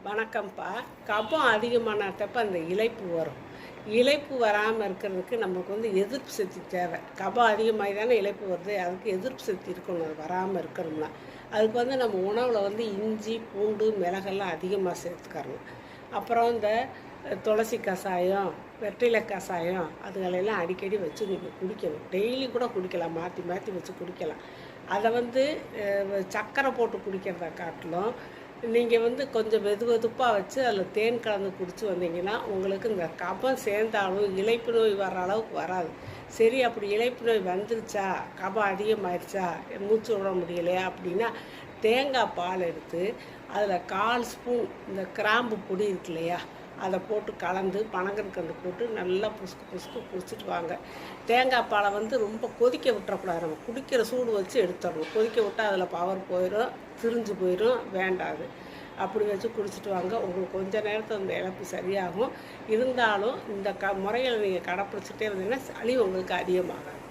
வணக்கம்ப்பா. கபம் அதிகமானப்ப அந்த இளைப்பு வரும். இளைப்பு வராமல் இருக்கிறதுக்கு நமக்கு எதிர்ப்பு சக்தி தேவை. கபம் அதிகமாகி தானே இளைப்பு வருது. அதுக்கு எதிர்ப்பு சக்தி இருக்கணும். அது வராமல் இருக்கணும்னா அதுக்கு நம்ம உணவில் இஞ்சி, பூண்டு, மிளகெல்லாம் அதிகமாக சேர்த்துக்கறணும். அப்புறம் இந்த துளசி கஷாயம், வெற்றிலை கஷாயம் அதுகளெல்லாம் அடிக்கடி வச்சு நீங்கள் குடிக்கணும். டெய்லி கூட குடிக்கலாம், மாற்றி மாற்றி வச்சு குடிக்கலாம். அதை சர்க்கரை போட்டு குடிக்கிறத காட்டிலும் நீங்கள் கொஞ்சம் வெதுப்பாக வச்சு அதில் தேன் கலந்து குடிச்சு வந்தீங்கன்னா உங்களுக்கு இந்த கபம் சேர்ந்தாலும் இளைப்பு நோய் வர்ற அளவுக்கு வராது. சரி, அப்படி இளைப்பு நோய் வந்துருச்சா, கபம் அதிகமாகிடுச்சா, மூச்சு விட முடியலையா அப்படின்னா தேங்காய் பால் எடுத்து அதில் 1/4 ஸ்பூன் இந்த கிராம்பு பொடி இருக்கு இல்லையா, அதை போட்டு கலந்து பனங்கற்கண்டு போட்டு நல்லா புசுக்கு குடிச்சிட்டு வாங்க. தேங்காய் பாலை ரொம்ப கொதிக்க விட்டுறக்கூடாது. நம்ம குடிக்கிற சூடு வச்சு எடுத்துடணும். கொதிக்க விட்டால் அதில் பவர் போயிடும், திரிஞ்சு போயிடும், வேண்டாது. அப்படி வச்சு குடிச்சிட்டு வாங்க. உங்களுக்கு கொஞ்ச நேரத்தில் அந்த இழப்பு சரியாகும். இருந்தாலும் இந்த முறைகளை நீங்கள் கடைப்பிடிச்சிட்டே இருந்தீங்கன்னா சளி உங்களுக்கு அதிகமாகாது.